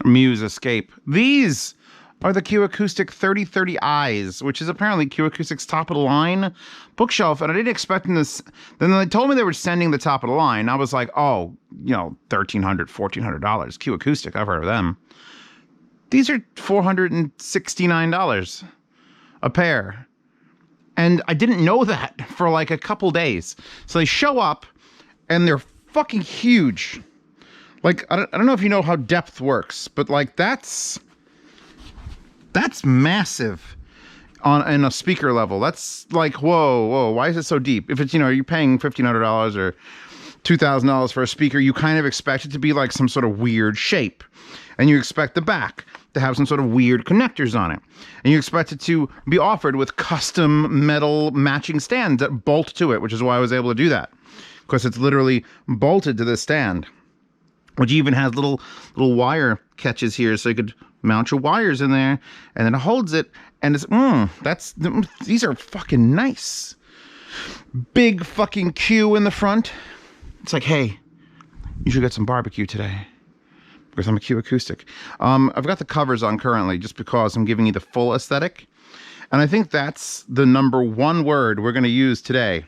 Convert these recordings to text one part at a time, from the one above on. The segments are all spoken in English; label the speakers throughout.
Speaker 1: Muse Escape. These are the Q Acoustic 3030Is, which is apparently Q Acoustic's top of the line bookshelf, and I didn't expect them this. Then they told me they were sending the top of the line. I was like, oh, you know, $1,300, $1,400. Q Acoustic, I've heard of them. These are $469 a pair. And I didn't know that for like a couple days. So they show up and they're fucking huge. Like, I don't know if you know how depth works, but like that's massive in a speaker level. That's like, whoa, why is it so deep? If it's, you know, you're paying $1,500 or $2,000 for a speaker, you kind of expect it to be like some sort of weird shape. And you expect the back to have some sort of weird connectors on it. And you expect it to be offered with custom metal matching stands that bolt to it, which is why I was able to do that. Because it's literally bolted to this stand, which even has little wire catches here, so you could mount your wires in there, and then it holds it, and it's, these are fucking nice. Big fucking Q in the front. It's like, hey, you should get some barbecue today, because I'm a Q Acoustic. I've got the covers on currently, just because I'm giving you the full aesthetic, and I think that's the #1 word we're going to use today,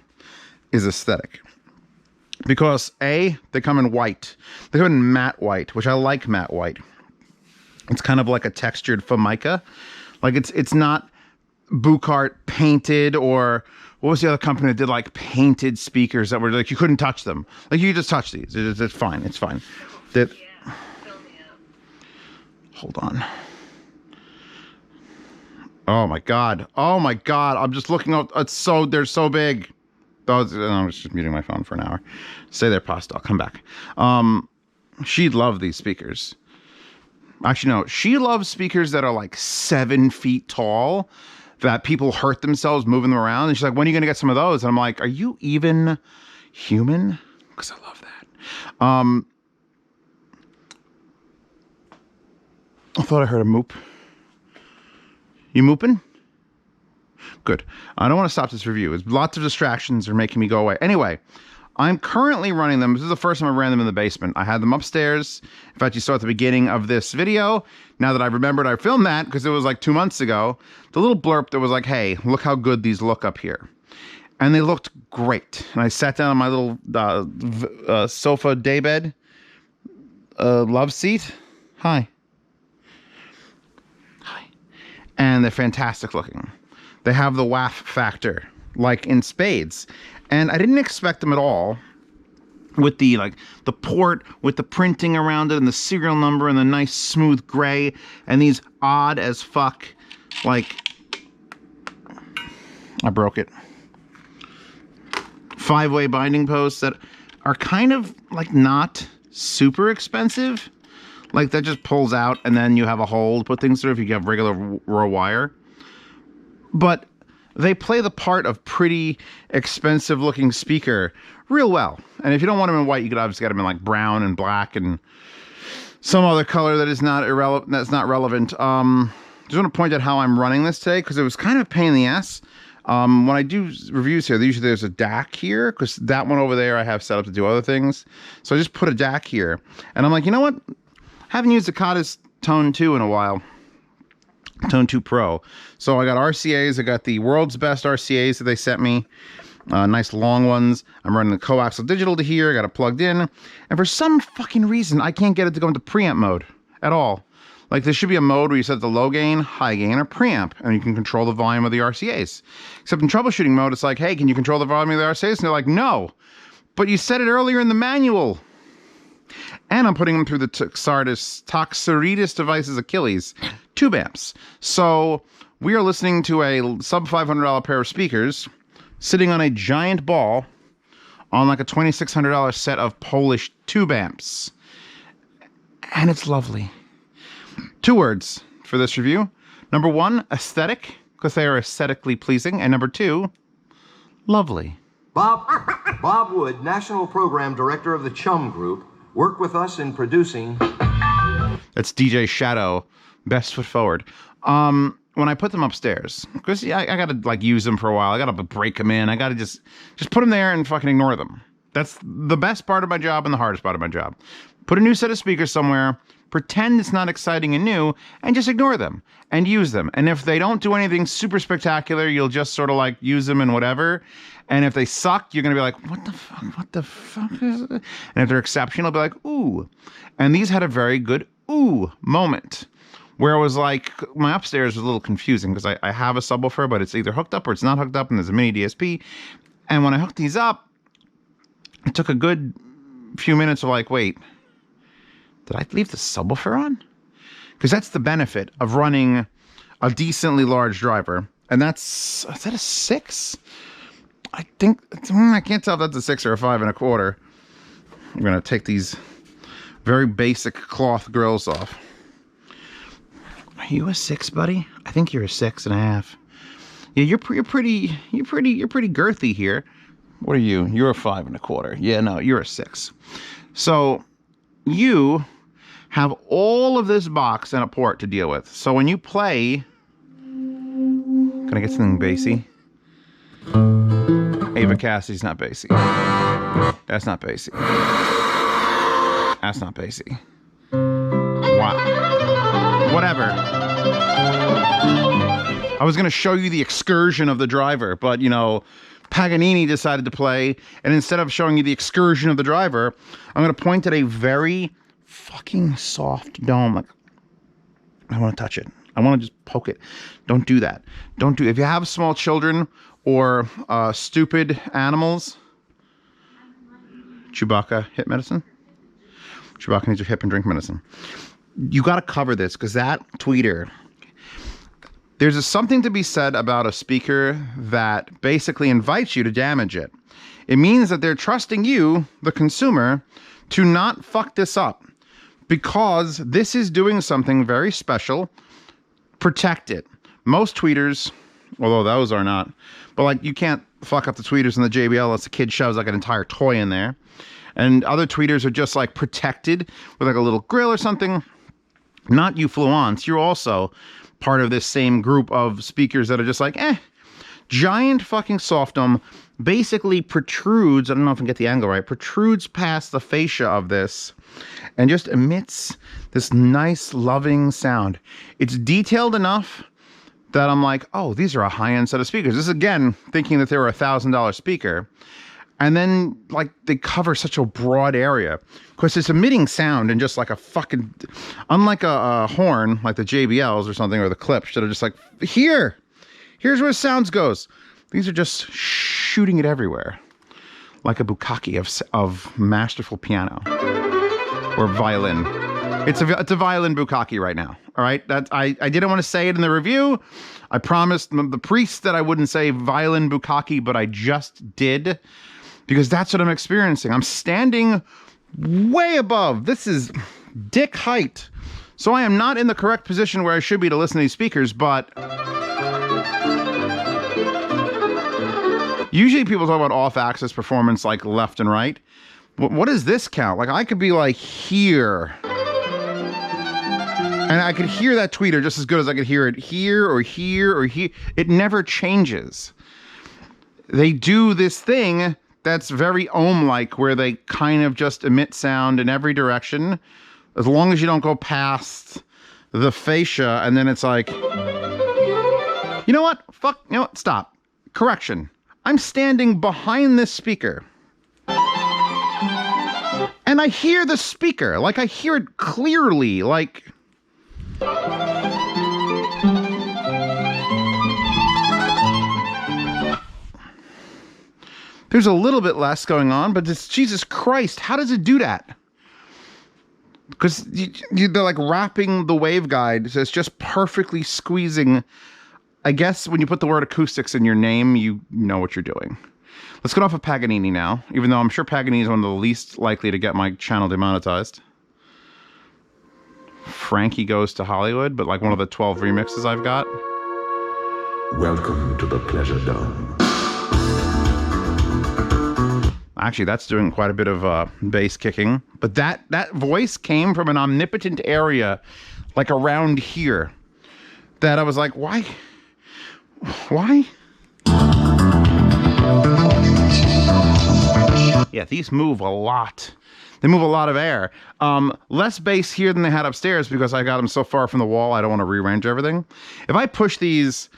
Speaker 1: is aesthetic. Because A, they come in white. They come in matte white, which I like matte white. It's kind of like a textured Formica. Like it's not Bucart painted, or what was the other company that did like painted speakers that were like you couldn't touch them. Like you just touch these. It's fine. It's fine. That. Hold on. Oh my god. Oh my god. I'm just looking up. They're so big. I'm just muting my phone for an hour. Stay there, Pasta. I'll come back. She'd love these speakers. Actually, no. She loves speakers that are like 7 feet tall, that people hurt themselves moving them around. And she's like, when are you going to get some of those? And I'm like, are you even human? Because I love that. I thought I heard a moop. You mooping? Good. I don't want to stop this review. Lots of distractions are making me go away. Anyway, I'm currently running them. This is the first time I ran them in the basement. I had them upstairs. In fact, you saw at the beginning of this video. Now that I remembered I filmed that, because it was like 2 months ago, the little blurb that was like, hey, look how good these look up here. And they looked great. And I sat down on my little sofa daybed love seat. Hi. And they're fantastic looking. They have the waff factor, like in spades. And I didn't expect them at all with the port, with the printing around it and the serial number and the nice smooth gray and these odd as fuck, like, I broke it. 5-way binding posts that are kind of like not super expensive. Like that just pulls out and then you have a hole to put things through if you have regular raw wire. But they play the part of pretty expensive looking speaker real well. And if you don't want them in white, you could obviously get them in like brown and black and some other color that is not irrelevant. That's not relevant. Just want to point out how I'm running this today, because it was kind of a pain in the ass. When I do reviews here, usually there's a DAC here, because that one over there I have set up to do other things. So I just put a DAC here, and I'm like, you know what? I haven't used Acoustics Tone 2 in a while. Tone 2 Pro. So I got RCAs. I got the world's best RCAs that they sent me. Nice long ones. I'm running the coaxial digital to here. I got it plugged in. And for some fucking reason, I can't get it to go into preamp mode at all. Like there should be a mode where you set the low gain, high gain, or preamp, and you can control the volume of the RCAs. Except in troubleshooting mode, it's like, hey, can you control the volume of the RCAs? And they're like, no. But you said it earlier in the manual. And I'm putting them through the Toxaritas device's Achilles, tube amps. So we are listening to a sub $500 pair of speakers sitting on a giant ball on like a $2,600 set of Polish tube amps. And it's lovely. 2 words for this review. Number 1, aesthetic, because they are aesthetically pleasing. And number 2, lovely.
Speaker 2: Bob Wood, National Program Director of the Chum Group, worked with us in producing.
Speaker 1: That's DJ Shadow, best foot forward. When I put them upstairs, because I gotta like use them for a while. I gotta break them in. I gotta just put them there and fucking ignore them. That's the best part of my job and the hardest part of my job. Put a new set of speakers somewhere, pretend it's not exciting and new, and just ignore them and use them. And if they don't do anything super spectacular, you'll just sort of like use them and whatever. And if they suck, you're going to be like, what the fuck is it? And if they're exceptional, you'll be like, ooh. And these had a very good ooh moment where it was like, my upstairs was a little confusing because I have a subwoofer, but it's either hooked up or it's not hooked up, and there's a mini DSP. And when I hooked these up, it took a good few minutes of like, wait, did I leave the subwoofer on? Because that's the benefit of running a decently large driver. And is that a 6? I think, I can't tell if that's a 6 or a 5 1/4. I'm going to take these very basic cloth grills off. Are you a 6, buddy? I think you're a 6 1/2. Yeah, you're pretty girthy here. What are you? You're a 5 1/4. Yeah, no, you're a 6. So you have all of this box and a port to deal with. So when you play, can I get something bassy? Ava Cassidy's not bassy. That's not bassy. That's not bassy. Wow. Whatever. I was going to show you the excursion of the driver, but, you know, Paganini decided to play, and instead of showing you the excursion of the driver, I'm going to point at a very fucking soft dome. Like, I want to touch it. I want to just poke it. Don't do that. If you have small children or stupid animals, Chewbacca, hip medicine? Chewbacca needs your hip and drink medicine. You got to cover this, because that tweeter, there's something to be said about a speaker that basically invites you to damage it. It means that they're trusting you, the consumer, to not fuck this up, because this is doing something very special. Protect it. Most tweeters, although those are not, but like, you can't fuck up the tweeters in the JBL unless the kid shoves like an entire toy in there. And other tweeters are just like protected with like a little grill or something. Not you fluents. You're also part of this same group of speakers that are just like, giant fucking soft dome basically protrudes, I don't know if I can get the angle right, protrudes past the fascia of this and just emits this nice loving sound. It's detailed enough that I'm like, oh, these are a high-end set of speakers. This is, again, thinking that they were a $1,000 speaker. And then, like, they cover such a broad area. Because it's emitting sound and just like a fucking... Unlike a horn, like the JBLs or something, or the clips, that are just like, here's where sounds goes. These are just shooting it everywhere. Like a bukkake of masterful piano. Or violin. It's a violin bukkake right now. All right? I didn't want to say it in the review. I promised the priest that I wouldn't say violin bukkake, but I just did. Because that's what I'm experiencing. I'm standing way above. This is dick height. So I am not in the correct position where I should be to listen to these speakers, but... Usually people talk about off-axis performance like left and right. What does this count? Like, I could be like here. And I could hear that tweeter just as good as I could hear it here or here or here. It never changes. They do this thing that's very ohm-like, where they kind of just emit sound in every direction, as long as you don't go past the fascia, and then it's like, you know what? Fuck, you know what? Stop. Correction. I'm standing behind this speaker. And I hear the speaker. Like, I hear it clearly. Like... There's a little bit less going on, but it's, Jesus Christ, how does it do that? Because they're like wrapping the waveguide, so it's just perfectly squeezing. I guess when you put the word acoustics in your name, you know what you're doing. Let's get off of Paganini now, even though I'm sure Paganini is one of the least likely to get my channel demonetized. Frankie Goes to Hollywood, but like one of the 12 remixes I've got.
Speaker 3: Welcome to the Pleasure Dome.
Speaker 1: Actually, that's doing quite a bit of bass kicking. But that voice came from an omnipotent area, like around here, that I was like, why? Why? Yeah, these move a lot. They move a lot of air. Less bass here than they had upstairs because I got them so far from the wall, I don't want to rearrange everything. If I push these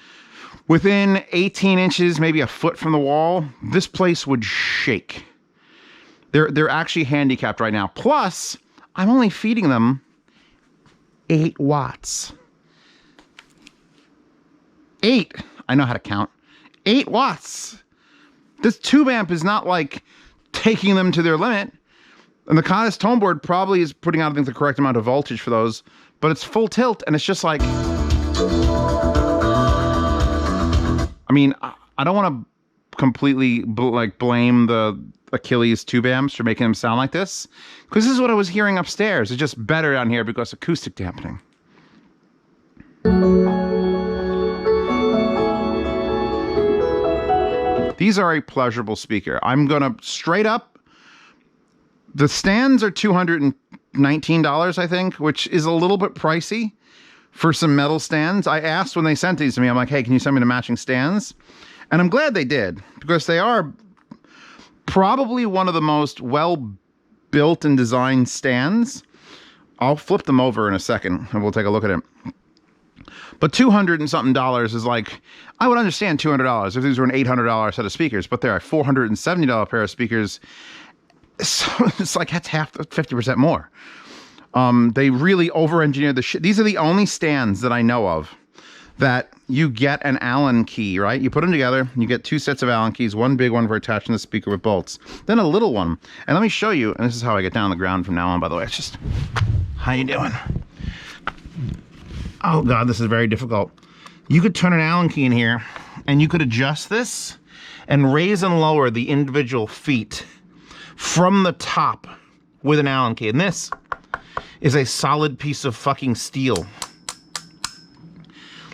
Speaker 1: within 18 inches, maybe a foot from the wall, this place would shake. They're actually handicapped right now. Plus, I'm only feeding them 8 watts. 8. I know how to count. 8 watts. This tube amp is not like taking them to their limit. And the Conis tone board probably is putting out, I think, the correct amount of voltage for those. But it's full tilt, and it's just like... I mean, I don't want to completely blame the Achilles tube amps for making them sound like this, because this is what I was hearing upstairs. It's just better down here because acoustic dampening. These are a pleasurable speaker. I'm gonna straight up, the stands are $219, I think, which is a little bit pricey for some metal stands. I asked when they sent these to me, I'm like, hey, can you send me the matching stands? And I'm glad they did, because they are probably one of the most well-built and designed stands. I'll flip them over in a second and we'll take a look at it. But $200 and something is like, I would understand $200 if these were an $800 set of speakers, but they're a $470 pair of speakers. So it's like, that's half, 50% more. They really over-engineered the shit. These are the only stands that I know of that you get an Allen key, right? You put them together, you get 2 sets of Allen keys, one big one for attaching the speaker with bolts, then a little one. And let me show you, and this is how I get down on the ground from now on, by the way. It's just, how you doing? Oh God, this is very difficult. You could turn an Allen key in here, and you could adjust this and raise and lower the individual feet from the top with an Allen key. And this is a solid piece of fucking steel.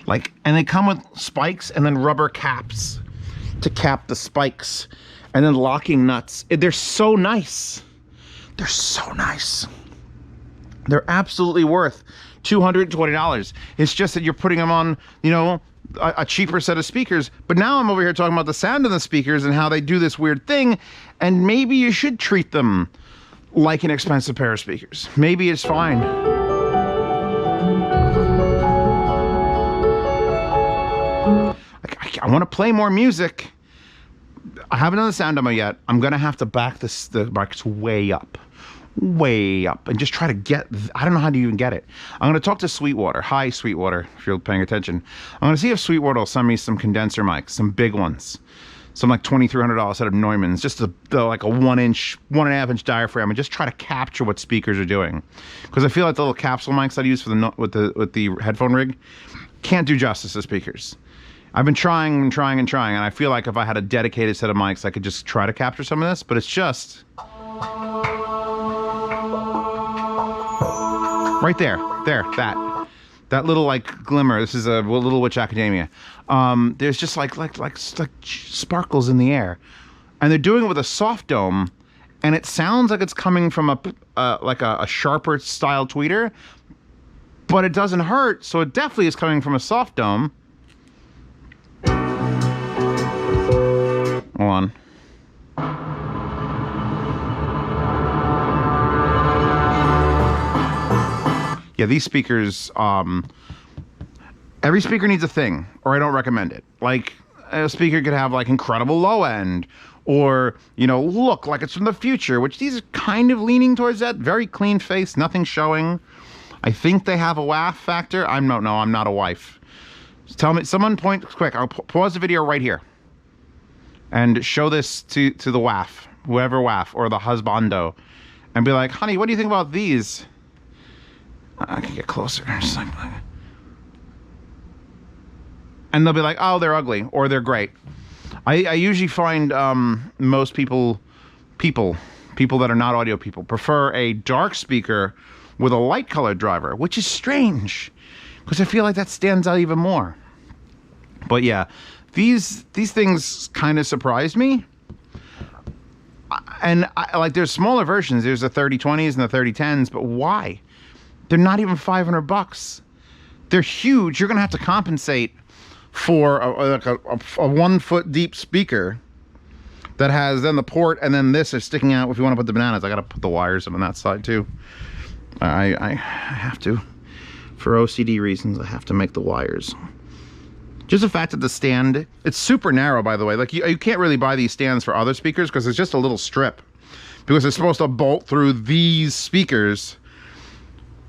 Speaker 1: Like, and they come with spikes and then rubber caps to cap the spikes, and then locking nuts. They're so nice. They're so nice. They're absolutely worth $220. It's just that you're putting them on, you know, a cheaper set of speakers. But now I'm over here talking about the sound of the speakers and how they do this weird thing, and maybe you should treat them like an expensive pair of speakers. Maybe it's fine. I want to play more music. I haven't done the sound demo yet. I'm gonna have to back the mics way up, and just try to get. I don't know how to even get it. I'm gonna talk to Sweetwater. Hi, Sweetwater, if you're paying attention. I'm gonna see if Sweetwater will send me some condenser mics, some big ones, some like $2,300 set of Neumanns, just like a 1.5 inch diaphragm, and just try to capture what speakers are doing. Because I feel like the little capsule mics that I use for with the headphone rig can't do justice to speakers. I've been trying, and I feel like if I had a dedicated set of mics, I could just try to capture some of this, but it's just... right there, that little like glimmer. This is a Little Witch Academia. There's just like sparkles in the air, and they're doing it with a soft dome, and it sounds like it's coming from a sharper style tweeter, but it doesn't hurt, so it definitely is coming from a soft dome. Hold on. Yeah, these speakers, every speaker needs a thing, or I don't recommend it. Like, a speaker could have like incredible low end, or, you know, look like it's from the future, which these are kind of leaning towards that. Very clean face, nothing showing. I think they have a WAF factor. I'm not a wife. Tell me, someone point, quick, I'll pause the video right here and show this to the WAF, whoever WAF, or the husbando, and be like, honey, what do you think about these? I can get closer. Just like, and they'll be like, oh, they're ugly, or they're great. I usually find most people that are not audio people prefer a dark speaker with a light colored driver, which is strange, because I feel like that stands out even more. But yeah, these things kind of surprised me. And like, there's smaller versions. There's the 3020s and the 3010s, but why? They're not even $500. They're huge. You're gonna have to compensate for a 1 foot deep speaker that has then the port, and then this is sticking out if you want to put the bananas. I got to put the wires in on that side too. I have to. For OCD reasons, I have to make the wires. Just the fact that the stand, it's super narrow, by the way. Like you can't really buy these stands for other speakers because it's just a little strip. Because it's supposed to bolt through these speakers.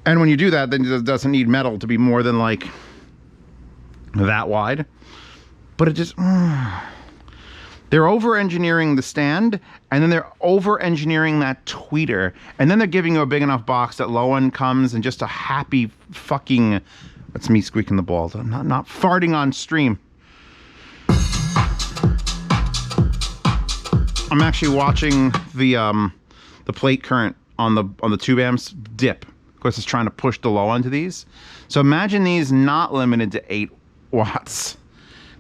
Speaker 1: And when you do that, then it doesn't need metal to be more than like that wide. But it just, they're over-engineering the stand, and then they're over-engineering that tweeter. And then they're giving you a big enough box that low end comes and just a happy fucking, that's me squeaking the balls. I'm not farting on stream. I'm actually watching the plate current on the tube amps dip. Of course, it's trying to push the low onto these. So imagine these not limited to 8 watts.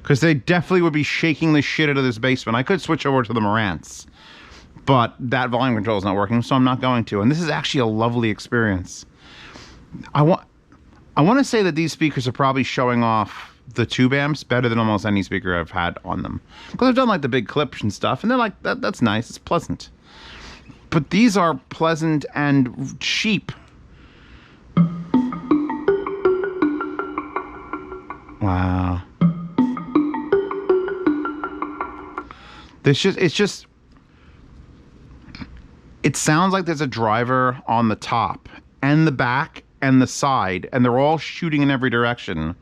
Speaker 1: Because they definitely would be shaking the shit out of this basement. I could switch over to the Marantz, but that volume control is not working, so I'm not going to. And this is actually a lovely experience. I want to say that these speakers are probably showing off the tube amps better than almost any speaker I've had on them. Because I've done like the big clips and stuff, and they're like, that's nice, it's pleasant. But these are pleasant and cheap. Wow. It sounds like there's a driver on the top and the back and the side, and they're all shooting in every direction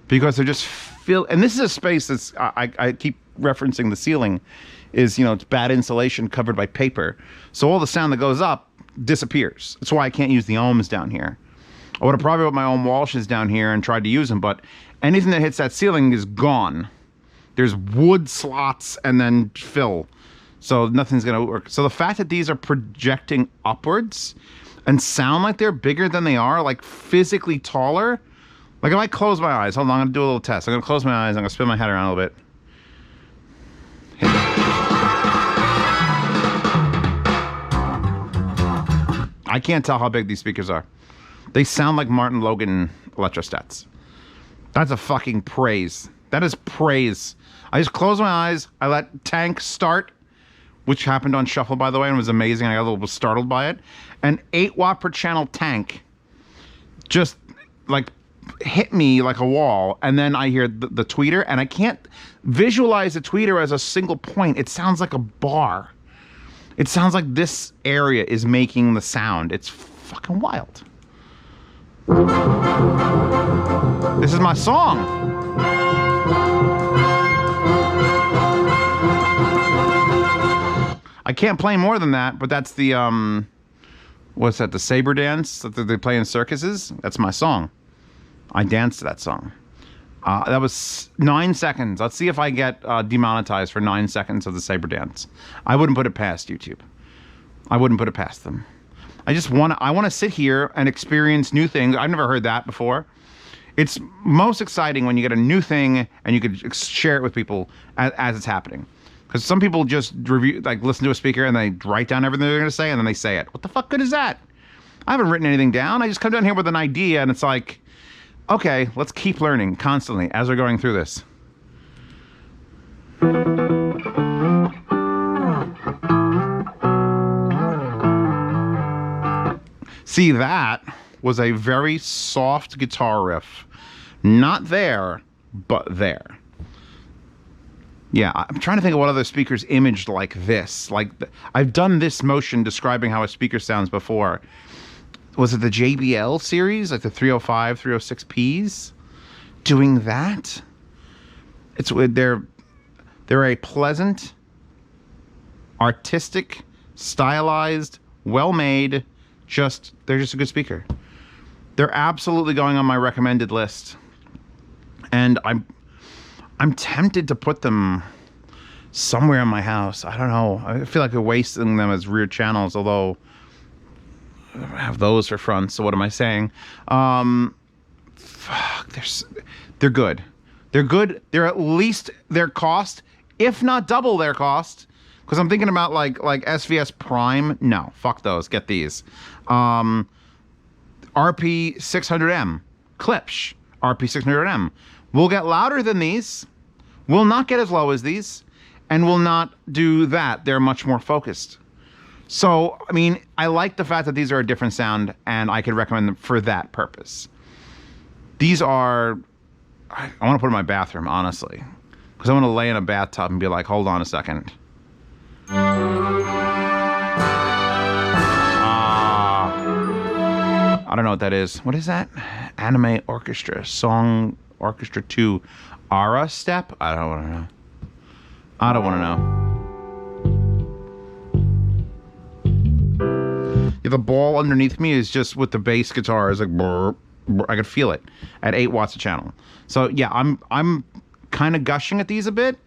Speaker 1: because they're just and this is a space that's, I keep referencing the ceiling is, you know, it's bad insulation covered by paper. So all the sound that goes up disappears. That's why I can't use the ohms down here. I would have probably put my own Walshes down here and tried to use them, but anything that hits that ceiling is gone. There's wood slots and then fill. So nothing's gonna work. So the fact that these are projecting upwards and sound like they're bigger than they are, like physically taller. Like if I close my eyes, hold on, I'm gonna do a little test. I'm gonna close my eyes, I'm gonna spin my head around a little bit. I can't tell how big these speakers are. They sound like Martin Logan electrostats. That's a fucking praise. That is praise. I just close my eyes, I let Tank start, which happened on shuffle, by the way, and was amazing. I got a little startled by it. An 8 watt per channel Tank just like hit me like a wall, and then I hear the tweeter, and I can't visualize the tweeter as a single point. It sounds like a bar. It sounds like this area is making the sound. It's fucking wild. This is my song. I can't play more than that, but that's the, what's that, the saber dance that they play in circuses? That's my song. I danced to that song. That was 9 seconds. Let's see if I get demonetized for 9 seconds of the saber dance. I wouldn't put it past YouTube. I wouldn't put it past them. I want to sit here and experience new things. I've never heard that before. It's most exciting when you get a new thing and you could share it with people as it's happening. Because some people just listen to a speaker and they write down everything they're going to say and then they say it. What the fuck good is that? I haven't written anything down. I just come down here with an idea and it's like, okay, let's keep learning constantly as we're going through this. See, that was a very soft guitar riff. Not there, but there. Yeah, I'm trying to think of what other speakers imaged like this. I've done this motion describing how a speaker sounds before. Was it the JBL series, like the 305, 306Ps? Doing that? They're a pleasant, artistic, stylized, well-made, they're just a good speaker. They're absolutely going on my recommended list. And I'm tempted to put them somewhere in my house. I don't know. I feel like they're wasting them as rear channels, although I have those for fronts, so what am I saying? Fuck, they're good. They're good. They're at least their cost, if not double their cost. Because I'm thinking about like SVS Prime. No, fuck those. Get these. RP600M. Klipsch. RP600M. Will get louder than these. Will not get as low as these. and will not do that. They're much more focused. So, I mean, I like the fact that these are a different sound, and I could recommend them for that purpose. These are, I want to put in my bathroom, honestly, because I want to lay in a bathtub and be like, hold on a second. I don't know what that is. What is that? Anime Orchestra, Song Orchestra 2, Ara Step? I don't want to know. I don't want to know. Yeah, the ball underneath me is just with the bass guitar. It's like, brr, brr, I could feel it at 8 watts a channel. So yeah, I'm kind of gushing at these a bit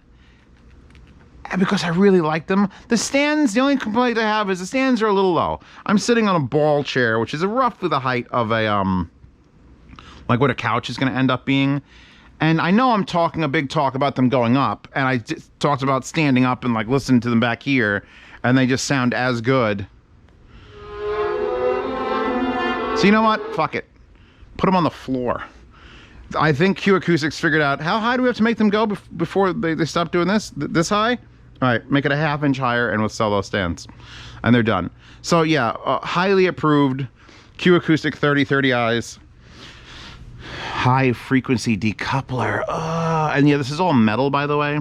Speaker 1: because I really like them. The stands, the only complaint I have is the stands are a little low. I'm sitting on a ball chair, which is roughly the height of a like what a couch is going to end up being. And I know I'm talking a big talk about them going up, and I talked about standing up and like listening to them back here, and they just sound as good. So you know what? Fuck it. Put them on the floor. I think Q Acoustics figured out how high do we have to make them go before they stop doing this? This high? All right, make it a ½ inch higher and we'll sell those stands. And they're done. So yeah, highly approved Q Acoustic 3030Is. High frequency decoupler. And yeah, this is all metal, by the way.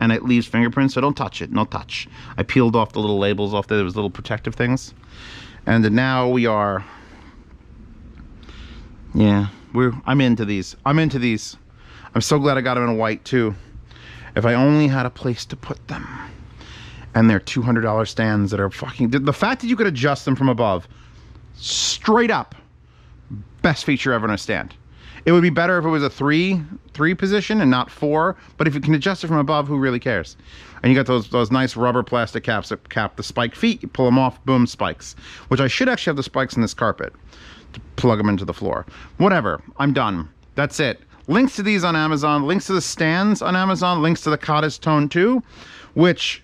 Speaker 1: And it leaves fingerprints, so don't touch it. No touch. I peeled off the little labels off there. There was little protective things. And now we are... Yeah, I'm into these. I'm into these. I'm so glad I got them in white too. If I only had a place to put them. And they're $200 stands that are fucking... The fact that you could adjust them from above, straight up, best feature ever in a stand. It would be better if it was a three position and not 4, but if you can adjust it from above, who really cares? And you got those nice rubber plastic caps that cap the spike feet. You pull them off, boom, spikes. Which I should actually have the spikes in this carpet to plug them into the floor. Whatever, I'm done. That's it. Links to these on Amazon, links to the stands on Amazon, links to the Cottage Tone 2, which,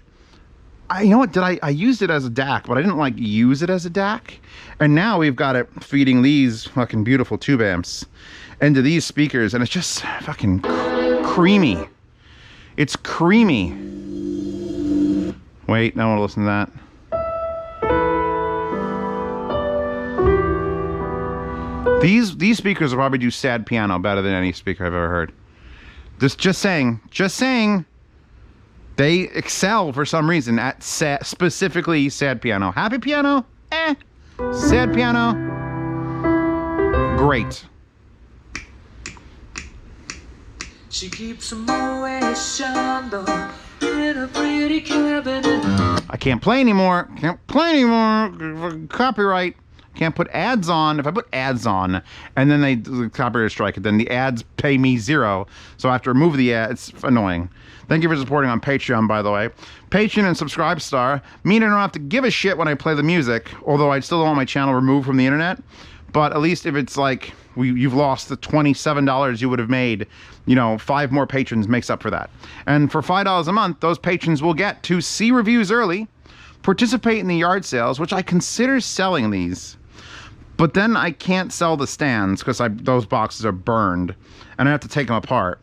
Speaker 1: you know what, I used it as a DAC, but I didn't like use it as a DAC. And now we've got it feeding these fucking beautiful tube amps into these speakers, and it's just fucking creamy. It's creamy. Wait, I don't want to listen to that. These speakers will probably do sad piano better than any speaker I've ever heard. Just saying, they excel for some reason at specifically sad piano. Happy piano, sad piano, great. She keeps a Moet Chandon in a pretty cabinet. I can't play anymore. Copyright. Can't put ads on. If I put ads on and then they copyright strike it, then the ads pay me 0. So I have to remove the ads. It's annoying. Thank you for supporting on Patreon, by the way. Patreon and Subscribestar mean I don't have to give a shit when I play the music, although I still don't want my channel removed from the internet. But at least if it's like you've lost the $27 you would have made, you know, 5 more patrons makes up for that. And for $5 a month, those patrons will get to see reviews early, participate in the yard sales, which I consider selling these. But then I can't sell the stands because those boxes are burned and I have to take them apart.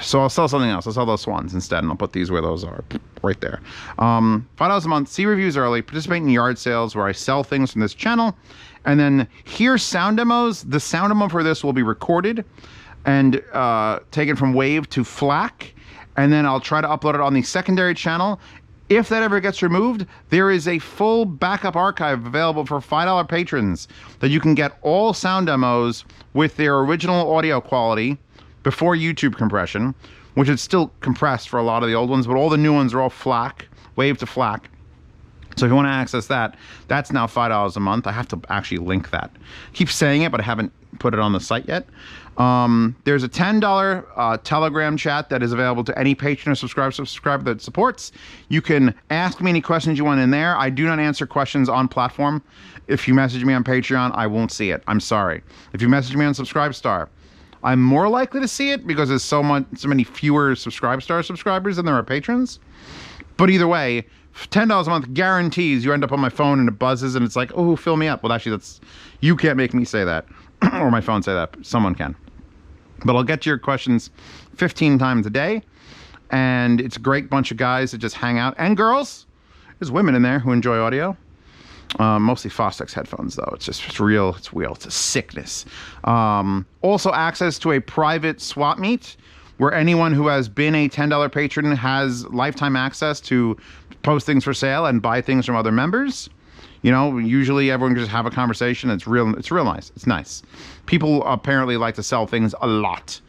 Speaker 1: So I'll sell something else. I'll sell those swans instead, and I'll put these where those are, right there. $5 a month, see reviews early, participate in yard sales where I sell things from this channel, and then hear sound demos. The sound demo for this will be recorded and taken from Wave to FLAC, and then I'll try to upload it on the secondary channel. If that ever gets removed, there is a full backup archive available for $5 patrons that you can get all sound demos with their original audio quality before YouTube compression, which is still compressed for a lot of the old ones, but all the new ones are all FLAC, Wave to FLAC. So if you want to access that, that's now $5 a month. I have to actually link that. I keep saying it, but I haven't put it on the site yet. There's a $10 Telegram chat that is available to any patron or subscriber that supports. You can ask me any questions you want in there. I do not answer questions on platform. If you message me on Patreon, I won't see it. I'm sorry. If you message me on Subscribestar, I'm more likely to see it because there's so many fewer Subscribestar subscribers than there are patrons. But either way, $10 a month guarantees you end up on my phone and it buzzes and it's like, oh, fill me up. Well, actually, you can't make me say that or my phone say that. Someone can. But I'll get to your questions 15 times a day. And it's a great bunch of guys that just hang out, and girls. There's women in there who enjoy audio. Mostly Fostex headphones, though. It's real. It's real. It's a sickness. Also, access to a private swap meet where anyone who has been a $10 patron has lifetime access to post things for sale and buy things from other members. You know, usually everyone can just have a conversation. It's real nice. It's nice. People apparently like to sell things a lot.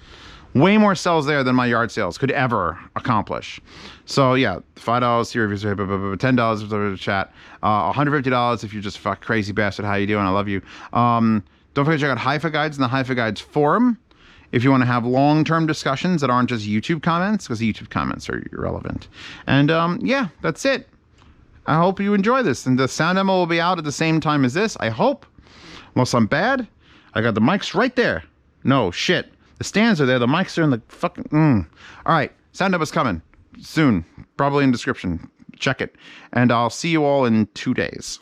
Speaker 1: Way more sales there than my yard sales could ever accomplish. So yeah, $5 here, $10 for the chat, $150 if you're just a fuck crazy bastard. How you doing? I love you. Don't forget to check out HiFi Guides and the HiFi Guides forum if you want to have long-term discussions that aren't just YouTube comments, because YouTube comments are irrelevant. And yeah, that's it. I hope you enjoy this, and the sound demo will be out at the same time as this. I hope. Unless I'm bad, I got the mics right there. No shit. The stands are there. The mics are in the fucking... All right. Sound demo's coming soon. Probably in the description. Check it. And I'll see you all in 2 days.